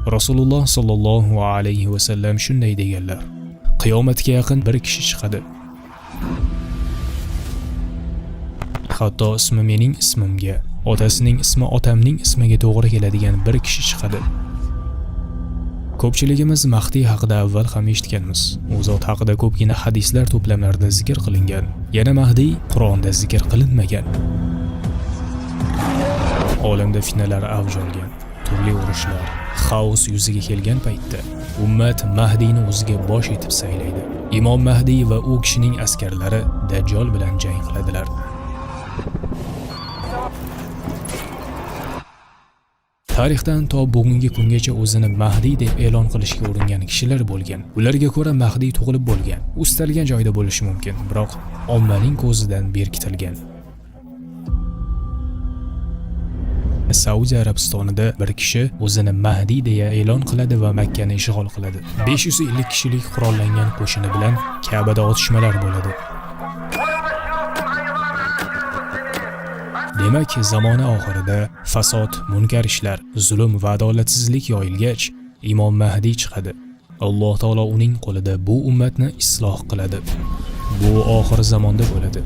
Rasululloh sallallohu alayhi va sallam shunday deganlar: qiyomatga yaqin bir kishi chiqadi. Hatto ismi mening ismimga, otasining ismi otamning ismiga to'g'ri keladigan bir kishi chiqadi. Ko'pchiligimiz Mahdi haqida avval ham eshitganmiz. U zot haqida ko'pgina hadislar to'plamlarida zikr qilingan. Yana Mahdi Qur'onda zikr qilinmagan. Olamda fitnalar avj olgan, turli urushlar, xaos yuziga kelgan paytda ummat Mahdini o'ziga bosh etib saylaydi. Imom Mahdi va u kishining askarlari Dajjal bilan jang qiladilar. Tarixdan to bugungi kungacha o'zini Mahdi deb e'lon qilishga uringan kishilar bo'lgan. Ularga ko'ra Mahdi tug'ilib bo'lgan, istalgan joyda bo'lishi mumkin, biroq ommaning ko'zidan berkitilgan. Saudiya Arabistonida bir kishi o'zini Mahdi deya e'lon qiladi va Makka ni ishg'ol qiladi. 550 kishilik qurollangan qo'shini bilan Ka'bada otishmalar bo'ladi. Demak, zamona oxirida fasod, munkar ishlar, zulm va adolatsizlik yoyilgach, Imom Mahdi chiqadi. Alloh taolo uning qo'lida bu ummatni isloh qiladi. Bu oxir zamonda bo'ladi.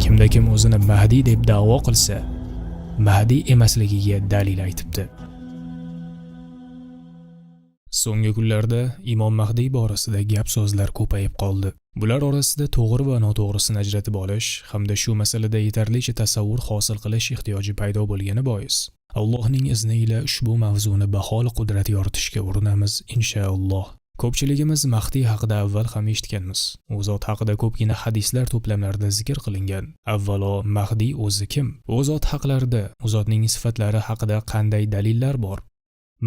Kimda kim o'zini Mahdi deb da'vo qilsa, Mahdi emasligiga dalil aytibdi. So'nggi kunlarda Imom Mahdi borasida gap so'zlar ko'payib qoldi. Bular orasida to'g'ri va noto'g'risini ajratib olish hamda shu masalada yetarlicha tasavvur hosil qilish ehtiyoji paydo bo'lgani bois, Allohning izni ila ushbu mavzuni baholi qudrat yoritishga urinamiz inshaalloh. Ko'pchiligimiz Mahdi haqida avval ham eshitganmiz. U zot haqida ko'pgina hadislar to'plamlarida zikr qilingan. Avvalo, Mahdi o'zi kim? U zot haqlarida, u zotning sifatlari haqida qanday dalillar bor?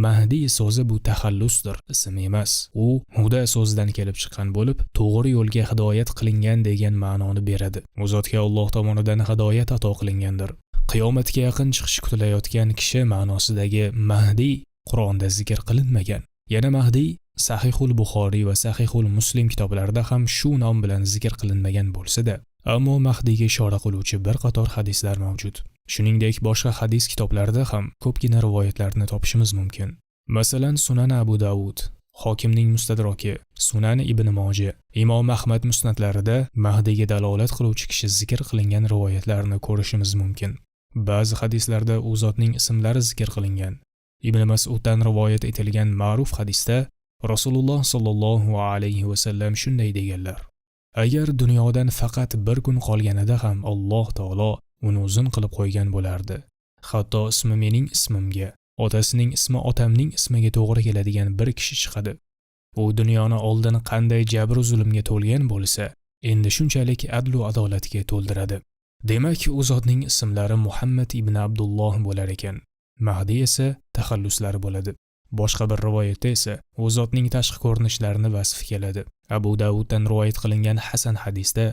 Mahdi so'zi bu taxallusdir, ism emas. U huda so'zidan kelib chiqqan bo'lib, to'g'ri yo'lga hidoyat qilingan degan ma'noni beradi. U zotga Alloh tomonidan hidoyat ato qilingandir. Qiyomatga yaqin chiqish kutilayotgan kishi ma'nosidagi Mahdi Qur'onda zikr qilinmagan. Yana Mahdi Sahihul Buxoriy va Sahihul Muslim kitoblarida ham shu nom bilan zikr qilinmagan bo'lsa-da, ammo Mahdiga ishora qiluvchi bir qator hadislar mavjud. Shuningdek, boshqa hadis kitoblarida ham ko'pgina rivoyatlarni topishimiz mumkin. Masalan, Sunan Abu Davud, Hokimning Mustadraki, Sunan Ibn Majah, Imom Ahmad musnadlarida Mahdiga dalolat qiluvchi kishi zikr qilingan rivoyatlarni ko'rishimiz mumkin. Ba'zi hadislarda u zotning ismlari zikr qilingan. Ibn Mas'uddan rivoyat etilgan ma'ruf hadisda Rasululloh sallallohu alayhi va sallam shunday deganlar: agar dunyodan faqat bir kun qolganida ham Alloh taolo uni uzun qilib qo'ygan bo'lardi. Hatto ismi mening ismimga, otasining ismi otamning ismiga to'g'ri keladigan bir kishi chiqadi. U dunyoni oldin qanday jabr va zulmga to'lgan bo'lsa, endi shunchalik adl va adolatga to'ldiradi. Demak, u zotning ismlari Muhammad ibn Abdulloh bo'lar ekan. Mahdi esa taxalluslari bo'ladi. Boshqa bir rivoyatda esa u zotning tashqi ko'rinishlarini vasf keladi. Abu Davuddan rivoyat qilingan Hasan hadisda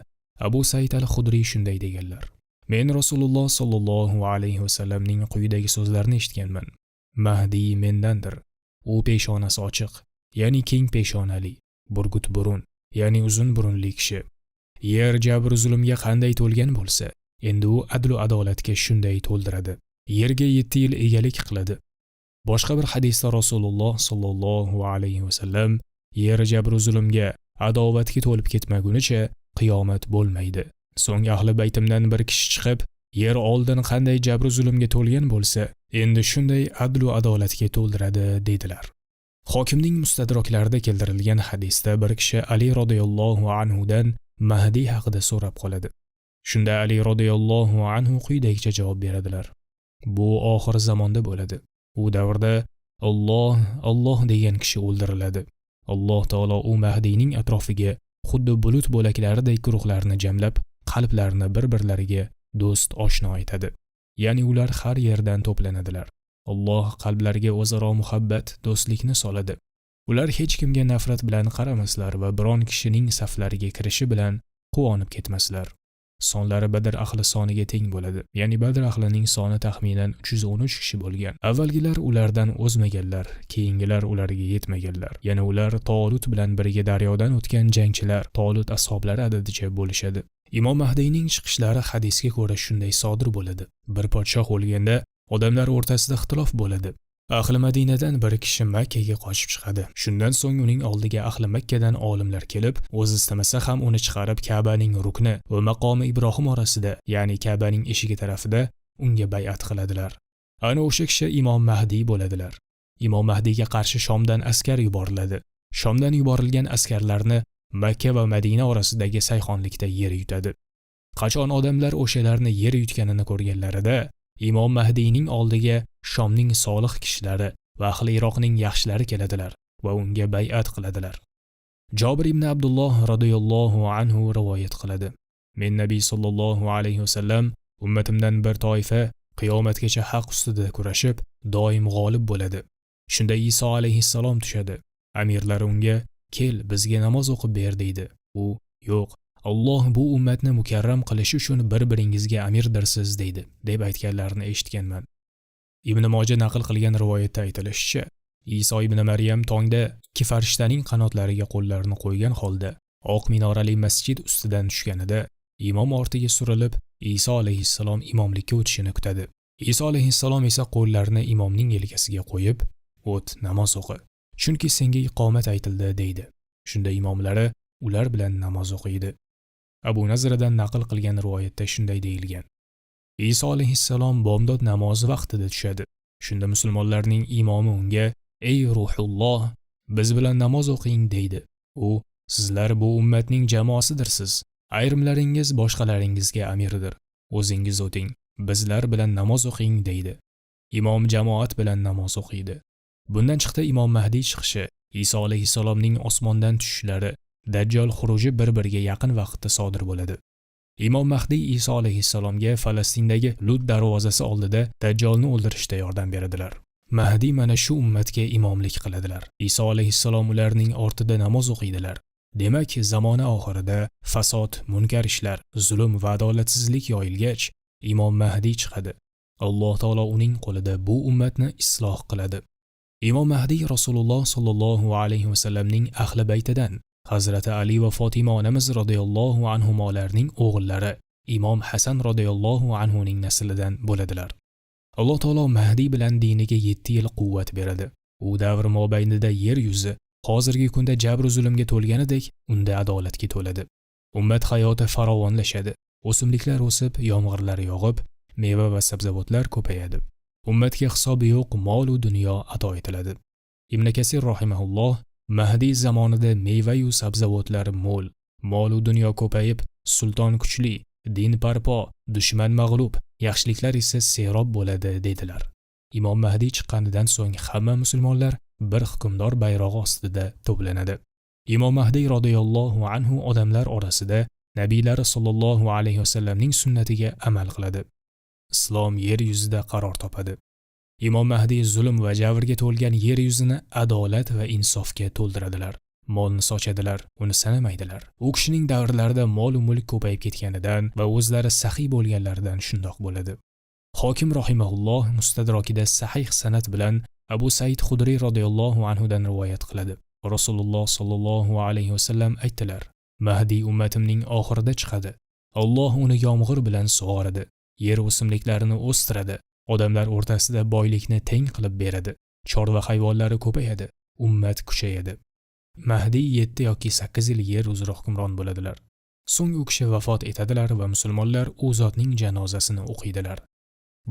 Abu Said al-Khudri shunday deganlar: men Rasululloh sallallohu alayhi va sallamning quyidagi so'zlarini eshitganman. Mahdi mendandir. U peshonasi ochiq, ya'ni keng peshonali, burgut burun, ya'ni uzun burunli kishi. Yer jabr zulmga qanday to'lgan bo'lsa, endi u adl va adolatga shunday to'ldiradi. Yerga 7 yil egalik qiladi. Boshqa bir hadisda Rasululloh sallallohu alayhi va sallam yer jabr zulmga, adovatga to'lib ketmagunicha qiyomat bo'lmaydi. So'ng ahli baytimdan bir kishi chiqib, yer oldin qanday jabr zulmga to'lgan bo'lsa, endi shunday adl va adolatga to'ldiradi dedilar. Hokimning mustadraklarida keltirilgan hadisda bir kishi Ali radhiyallohu anhu dan Mahdi haqida so'rab qoladi. Shunda Ali radhiyallohu anhu quyidagicha javob beradilar: bu oxir zamonda bo'ladi. U davrda Alloh degan kishi o'ldiriladi. Alloh taolo u Mahdining atrofiga xuddi bulut bo'laklaridek guruhlarni jamlab, qalblarini bir-birlariga do'st oshno etadi. Ya'ni ular har yerdan to'planadilar. Alloh qalblariga o'zaro muhabbat, do'stlikni soladi. Ular hech kimga nafrat bilan qaramaslar va biron kishining saflariga kirishi bilan quvonib ketmaslar. Sonlari Badr ahli soniga teng bo'ladi. Ya'ni Badr ahlining soni taxminan 313 kishi bo'lgan. Avvalgilar ulardan o'zmaganlar, keyingilar ularga yetmaganlar. Yana ular Tolut bilan birga daryodan o'tgan jangchilar, Tolut ashablari adadicha bo'lishadi. Imom Mahdiyning chiqishlari hadisga ko'ra shunday sodir bo'ladi. Bir podshoh o'lganda Odamlar o'rtasida ixtilof bo'ladi. Ahli Madinadan bir kishi Makkaga qochib chiqadi. Shundan so'ng uning oldiga ahli Makkadan olimlar kelib, o'zi istamasa ham uni chiqarib Ka'baning rukni va maqomi Ibrohim orasida, ya'ni Ka'baning eshigi tarafida unga bay'at qiladilar. Ana o'sha kishi Imom Mahdiy bo'ladilar. Imom Mahdiyga qarshi Shomdan askar yuboriladi. Shomdan yuborilgan askarlarni Makka va Madina orasidagi sayxonlikda yer yutadi. Qachon odamlar o'shalarni yer yutganini ko'rganlarida, Imom Mahdiyning oldiga Shomning solih kishilari va ahli Iroqning yaxshilari keladilar va unga bay'at qiladilar. Jobir ibn Abdulloh radhiyallohu anhu rivoyat qiladi. Men Nabiy sallallohu alayhi vasallam ummatimdan bir toifa qiyomatgacha haq ustida kurashib, doim g'olib bo'ladi. Shunda Iso alayhissalom tushadi. Amirlar unga "Kel, bizga namoz o'qib ber" deydi. U "Yo'q, Alloh bu ummatni mukarram qilish uchun bir-biringizga amirdirsiz" deydi, deb aytganlarini eshitganman. Ibn Moja naql qilgan rivoyatda aytilishicha, Iso ibn Maryam tongda ikki farishtaning qanotlariga qo'llarini qo'ygan holda oq minorali masjid ustidan tushganida, imom ortiga surilib, Iso alayhissalom imomlikka o'tishini kutadi. Iso alayhissalom esa qo'llarini imomning yelkasiga qo'yib, "O't, namoz o'qi, chunki senga iqomat aytildi" deydi. Shunda imomlari ular bilan namoz o'qiydi. Abu Nazradan naql qilgan rivoyatda shunday deyilgan. Iso alayhissalom bomdod namozi vaqtida tushadi. Shunda musulmonlarning imomi unga "Ey ruhulloh, biz bilan namoz o'qing" deydi. U "Sizlar bu ummatning jamoasidirsiz. Ayrimlaringiz boshqalaringizga amirdir. O'zingiz o'ting, bizlar bilan namoz o'qing" deydi. Imom jamoat bilan namoz o'qiydi. Bundan chiqdi Imom Mahdiy chiqishi, Iso alayhissalomning osmondan tushishlari, Dajjal xuruji bir-biriga yaqin vaqtda sodir bo'ladi. Imom Mahdiy Iso alayhissalomga Falastindagi Lut darvozasi oldida Dajjalni o'ldirishda yordam beradilar. Mahdiy mana shu ummatga imomlik qiladilar. Iso alayhissalom ularning ortida namoz o'qiydilar. Demak, zamona oxirida fasod, munkar ishlar, zulm va adolatsizlik yoyilgach, Imom Mahdiy chiqadi. Alloh taolo uning qo'lida bu ummatni isloh qiladi. Imom Mahdiy Rasululloh sallallohu alayhi vasallamning ahli baytidan, Hazrati Ali va Fatima onamiz radhiyallohu anhumolarning o'g'illari, Imom Hasan radhiyallohu anhuning naslidan bo'ladilar. Alloh taolo Mahdiy bilan diniga 7 yil quvvat beradi. U davr mobaynida yer yuzi hozirgi kunda jabr va zulmga to'lganidek, unda adolatga to'ladi. Ummat hayoti farovonlashadi. O'simliklar o'sib, yomg'irlar yog'ib, meva va sabzavotlar ko'payadi. Ummatga hisobi yo'q mol va dunyo ato etiladi. Ibn Kasir rahimahulloh Mahdiy zamonida meva va sabzavotlar mo'l, mol va dunyo ko'payib, sulton kuchli, din barpo, dushman mag'lub, yaxshiliklar esa serob bo'ladi dedilar. Imom Mahdiy chiqqanidan so'ng hamma musulmonlar bir hukmdor bayrog'i ostida to'planadi. Imom Mahdiy radhiyallohu anhu odamlar orasida nabiylar sallallohu alayhi vasallamning sunnatiga amal qiladi. Islom yer yuzida qaror topadi. Imom Mahdiy zulm va javrga to'lgan yer yuzini adolat va insofga to'ldiradilar. Molni sochadilar, uni sanamaydilar. U kishining davrlarida mol va mulk ko'payib ketganidan va o'zlari saxiy bo'lganlaridan shundoq bo'ladi. Hokim rahimahulloh Mustadrakida sahih sanad bilan Abu Said Xudri radhiyallohu anhu dan rivoyat qiladi. Rasululloh sallallohu alayhi vasallam aytdilar: Mahdiy ummatimning oxirida chiqadi. Alloh uni yomg'ir bilan sug'oradi, yer o'simliklarini o'stiradi, odamlar o'rtasida boylikni teng qilib beradi, chorva hayvonlari ko'payadi, ummat kuchayadi. Mahdiy 7 yoki 8 yil yer uzra hukmron bo'ladilar. So'ng u kishi vafot etadilar va musulmonlar u zotning janozasini o'qiydilar.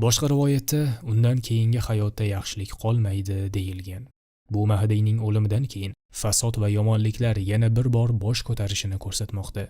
Boshqa rivoyatda undan keyingi hayotda yaxshilik qolmaydi deyilgan. Bu Mahdiyning o'limidan keyin fasod va yomonliklar yana bir bor bosh ko'tarishini ko'rsatmoqda.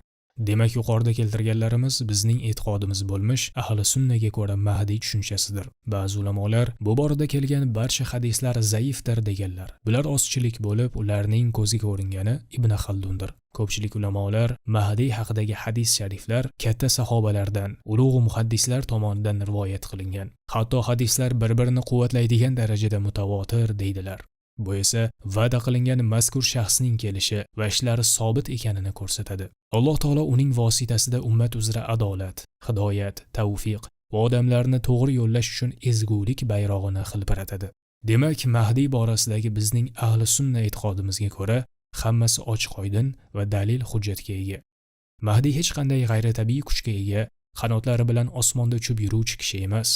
Demak, yuqorida keltirganlarimiz bizning e'tiqodimiz bo'lmish ahli sunnaga ko'ra Mahdiy tushunchasidir. Ba'zi ulamolar bu borada kelgan barcha hadislar zaifdir deganlar. Bular ozchilik bo'lib, ularning ko'ziga ko'ringani Ibn Xaldundir. Ko'pchilik ulamolar Mahdiy haqidagi hadis shariflar katta sahobalardan, ulug' muhaddislar tomonidan rivoyat qilingan. Hatto hadislar bir-birini quvvatlaydigan darajada mutavotir deydilar. Bu esa va'da qilingan mazkur shaxsning kelishi va ishlari sobit ekanini ko'rsatadi. Alloh taolo uning vositasida ummat uzra adolat, hidoyat, tavfiq va odamlarni to'g'ri yo'llash uchun ezgulik bayrog'ini hilpiratadi. Demak, Mahdiy borasidagi bizning ahli sunna e'tiqodimizga ko'ra hammasi ochiq-oydin va dalil hujjatga ega. Mahdiy hech qanday g'ayritabiiy kuchga ega, qanotlari bilan osmonda uchib yuruvchi kishi emas.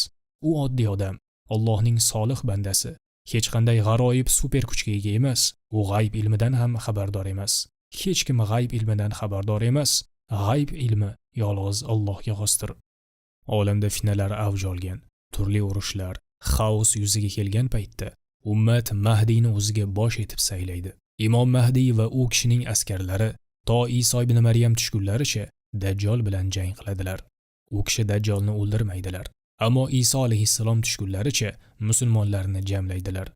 U oddiy odam, Allohning solih bandasi, hech qanday g'aroyib super kuchga ega emas. U g'ayb ilmidan ham xabardor emas. Hech kim g'ayb ilmidan xabardor emas. G'ayb ilmi yolg'iz Allohga xosdir. Olamda fitnalar avj olgan, turli urushlar, xaos yuzaga kelgan paytda ummat Mahdiyni o'ziga bosh etib saylaydi. Imom Mahdiy va u kishining askarlari to Iso ibn Maryam tushgunlaricha Dajjol bilan jang qiladilar. U kishi Dajjolni o'ldirmaydilar. Ammo Iso alayhissalom tushgunlaricha musulmonlarni jamlaydilar.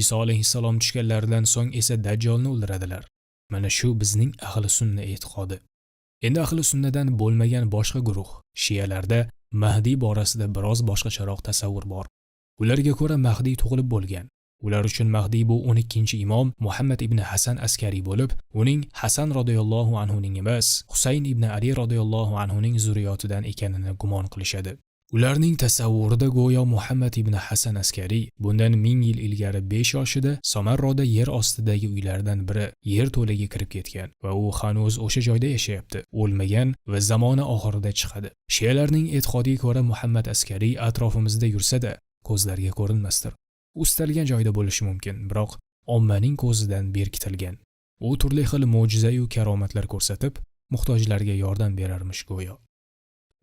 Iso alayhissalom tushganlaridan so'ng esa Dajjolni o'ldiradilar. Mana shu bizning ahli sunna e'tiqodi. Endi ahli sunnadan bo'lmagan boshqa guruh, shiyalarda Mahdiy borasida biroz boshqacharoq tasavvur bor. Ularga ko'ra Mahdiy tug'ilib bo'lgan. Ular uchun Mahdiy bu 12-imom Muhammad ibn Hasan askari bo'lib, uning Hasan radhiyallohu anhuning emas, Husayn ibn Ali radhiyallohu anhuning zurriyotidan ekanini gumon qilishadi. Ularning tasavvurida go'yo Muhammad ibn Hasan askari bundan 1000 yil ilgari 5 yoshida Samarroda yer ostidagi uylardan biri yer to'laga kirib ketgan va u hanuz o'sha joyda yashayapti, o'lmagan va zamoni oxirida chiqadi. Shiyalarning e'tiqodiga ko'ra Muhammad askari atrofimizda yursa-da, ko'zlarga ko'rinmasdir. Ustalgan joyda bo'lishi mumkin, biroq ommaning ko'zidan berkitilgan. U turli xil mo'jiza va karomatlar ko'rsatib, muhtojlarga yordam berarmish go'yo.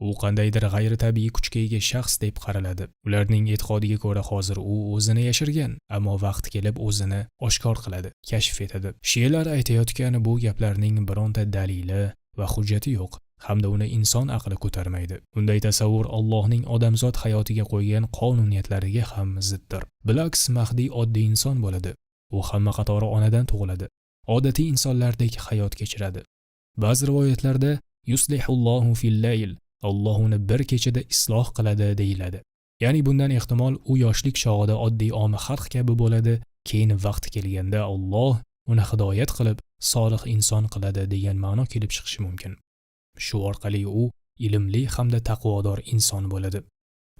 U qandaydir g'ayritabiiy kuchga ega shaxs deb qaraladi. Ularning e'tiqodiga ko'ra hozir u o'zini yashirgan, ammo vaqti kelib o'zini oshkor qiladi, kashf etadi. Shiyalar aytayotgan bu gaplarning bironta dalili va hujjati yo'q, hamda uni inson aqli ko'tarmaydi. Bunday tasavvur Allohning odamzod hayotiga qo'ygan qonuniyatlariga ham ziddir. Bilaks Mahdiy oddiy inson bo'ladi. U hamma qatori onadan tug'iladi. Odatiy insonlardek hayot kechiradi. Ba'zi rivoyatlarda yuslihullohu fil layl, Alloh uni bir kechada isloh qiladi deyiladi. Ya'ni bundan ehtimol u yoshlik chog'ida oddiy omi xalq kabi bo'ladi, keyin vaqti kelganda Alloh uni hidoyat qilib solih inson qiladi degan ma'no kelib chiqishi mumkin. Shu orqali u ilmli hamda taqvodor inson bo'ladi.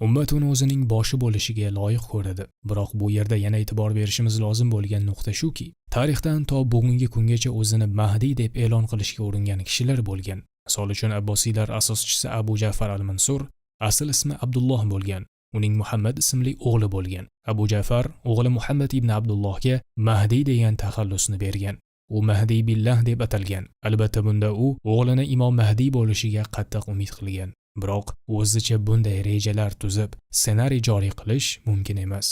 Ummat uni o'zining boshi bo'lishiga loyiq ko'radi. Biroq bu yerda yana e'tibor berishimiz lozim bo'lgan nuqta shuki, tarixdan to bugungi kungacha o'zini Mahdiy deb e'lon qilishga uringan kishilar bo'lgan. Misol uchun Abbosiylar asoschisi Abu Ja'far al-Mansur asl ismi Abdulloh bo'lgan. Uning Muhammad ismli o'g'li bo'lgan. Abu Ja'far o'g'li Muhammad ibn Abdullohga Mahdiy degan taxallusni bergan. U Mahdiy billah deb atalgan. Albatta bunda u o'g'lini Imom Mahdiy bo'lishiga qattiq umid qilgan. Biroq o'zicha bunday rejalar tuzib, ssenariy joriy qilish mumkin emas.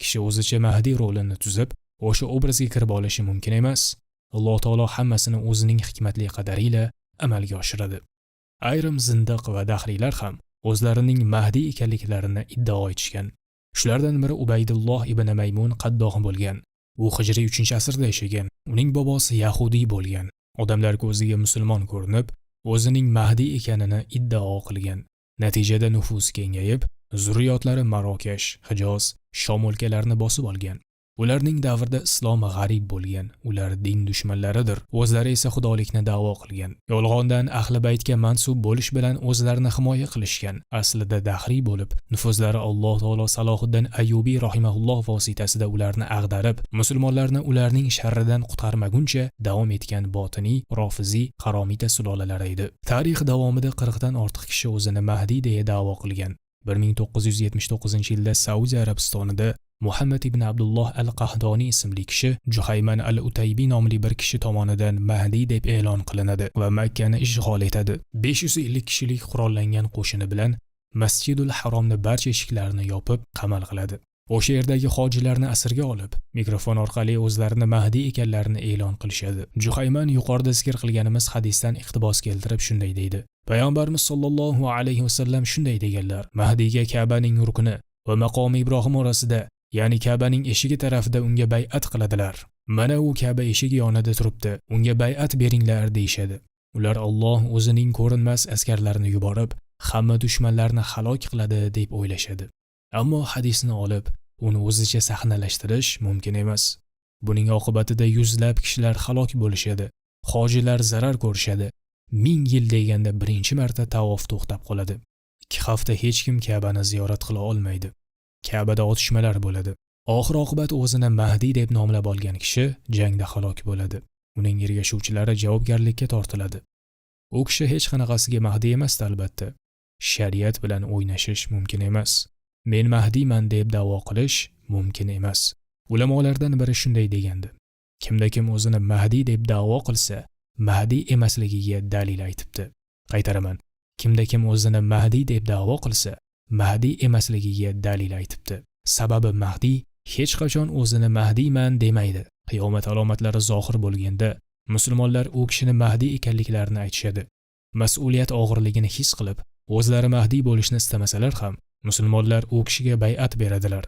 Kishi o'zicha Mahdiy rolini tuzib, o'sha obrazga kirib olishi mumkin emas. Alloh taolo hammasini o'zining hikmatli qadariyle amalga oshiradi. Ayrim zindiq va dahriylar ham o'zlarining Mahdiy ekanliklarini iddao etishgan. Shulardan biri Ubaydulloh ibn Maymun Qaddoh bo'lgan. U hijriy 3-asrda yashagan. Uning bobosi yahudiy bo'lgan. Odamlar ko'ziga musulmon ko'rinib, o'zining Mahdiy ekanini iddao qilgan. Natijada nufuz kengayib, zurriyotlari Marokash, Hijoz, Shom o'lkalarini bosib olgan. Ularning davrida islom g'arib bo'lgan. Ular din dushmanlaridir. O'zlari esa xudolikni da'vo qilgan. Yolg'ondan ahli baytga mansub bo'lish bilan o'zlarini himoya qilishgan. Aslida dahriy bo'lib, nufuzlari Alloh taolo Salohiddin Ayyubiy rahimahulloh vositasida ularni ag'darib, musulmonlarni ularning sharridan qutqarmaguncha davom etgan botiniy, rofiziy, qaromita sulolalari edi. Tarix davomida 40 dan ortiq kishi o'zini Mahdiy deya da'vo qilgan. 1979-yilda Saudiya Arabistonida Muhammad ibn Abdulloh al-Qahdoniy ismli kishi Juhayman al-Utaybi nomli bir kishi tomonidan Mahdiy deb e'lon qilinadi va Makkani ishg'ol etadi. 550 kishilik qurollangan qo'shini bilan Masjidul Haromni barcha eshiklarini yopib, qamal qiladi. O'sha yerdagi hojilarni asirga olib, mikrofon orqali o'zlarini Mahdiy ekanlarini e'lon qilishadi. Juhayman yuqorida zikr qilganimiz hadisdan iqtibos keltirib shunday deydi: Payg'ambarimiz sollallohu alayhi vasallam shunday deganlar: Mahdiyga Ka'baning rukni va maqomi Ibrohim orasida, ya'ni Ka'baning eshigi tarafida unga bay'at qiladilar. Mana u Ka'ba eshigi yonida turibdi, unga bay'at beringlar deyshadi. Ular Alloh o'zining ko'rinmas askarlarini yuborib, hamma dushmanlarni halok qiladi deb o'ylashadi. Ammo hadisni olib, uni o'zicha sahnalashtirish mumkin emas. Buning oqibatida yuzlab kishilar halok bo'lishadi, hojilar zarar ko'rishadi. 1000 yil deganda birinchi marta tavof to'xtab qoladi. 2 hafta hech kim Ka'bani ziyorat qila olmaydi. Ka'bada otishmalar bo'ladi. Oxir oqibat o'zini Mahdiy deb nomlab olgan kishi jangda halok bo'ladi. Uning ergashuvchilari javobgarlikka tortiladi. U kishi hech qanaqasiga Mahdiy emas albatta. Shariat bilan o'ynashish mumkin emas. men Mahdiyman deb da'vo qilish mumkin emas. Ulamolardan biri shunday degandi: kimda kim o'zini Mahdiy deb da'vo qilsa, Mahdiy emasligiga dalil aytibdi. Qaytaraman. Kimda kim o'zini Mahdiy deb da'vo qilsa, Mahdiy emasligiga dalil aytibdi. Sababi Mahdiy hech qachon o'zini Mahdiyman demaydi. Qiyomat alomatlari zohir bo'lganda, musulmonlar u kishini Mahdiy ekanliklarini aytishadi. Mas'uliyat og'irligini his qilib, o'zlari Mahdiy bo'lishni istamasalar ham, musulmonlar u kishiga bay'at beradilar.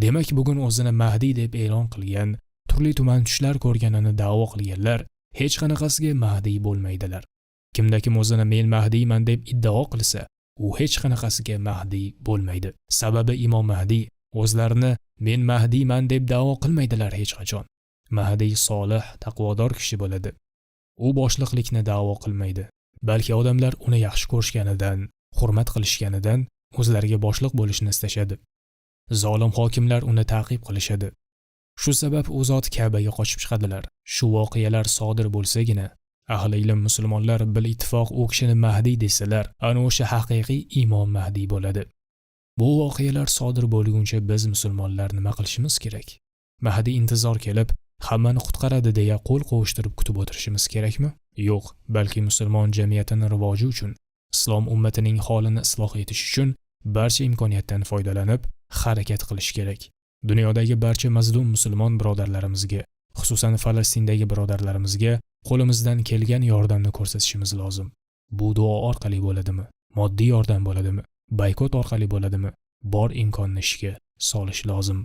Demak, bugun o'zini Mahdiy deb e'lon qilgan, turli-tuman tushlar ko'rganini da'vo qilganlar hech qanaqasiga Mahdiy bo'lmaydilar. Kimda kim o'zini men Mahdiyman deb iddao qilsa, u hech qanaqasiga Mahdiy bo'lmaydi. Sababi Imom Mahdiy o'zlarini men Mahdiyman deb da'vo qilmaydilar hech qachon. Mahdiy solih, taqvodor kishi bo'ladi. U boshliqlikni da'vo qilmaydi, balki odamlar uni yaxshi ko'rishganidan, hurmat qilishganidan o'zlariga boshliq bo'lishni istashadi. Zolim hokimlar uni ta'qib qilishadi. Shu sabab u zot Ka'baga qochib chiqadilar. Shu voqealar sodir bo'lsagina, ahli ilm musulmonlar bil ittifoq u kishini Mahdiy desalar, ana o'sha haqiqiy Imom Mahdiy bo'ladi. Bu voqealar sodir bo'lguncha biz musulmonlar nima qilishimiz kerak? Mahdiy intizor kelib, hammani qutqaradi deya qo'l qovushtirib kutib o'tirishimiz kerakmi? Yo'q, balki musulmon jamiyatining rivoji uchun, islom ummatining holini isloh etish uchun barcha imkoniyatdan foydalanib harakat qilish kerak. Dunyodagi barcha mazlum musulmon birodarlarimizga, xususan Falastindagi birodarlarimizga qo'limizdan kelgan yordamni ko'rsatishimiz lozim. Bu duo orqali bo'ladimi? Moddiy yordam bo'ladimi? Boykot orqali bo'ladimi? Bor imkonni ishga solish lozim.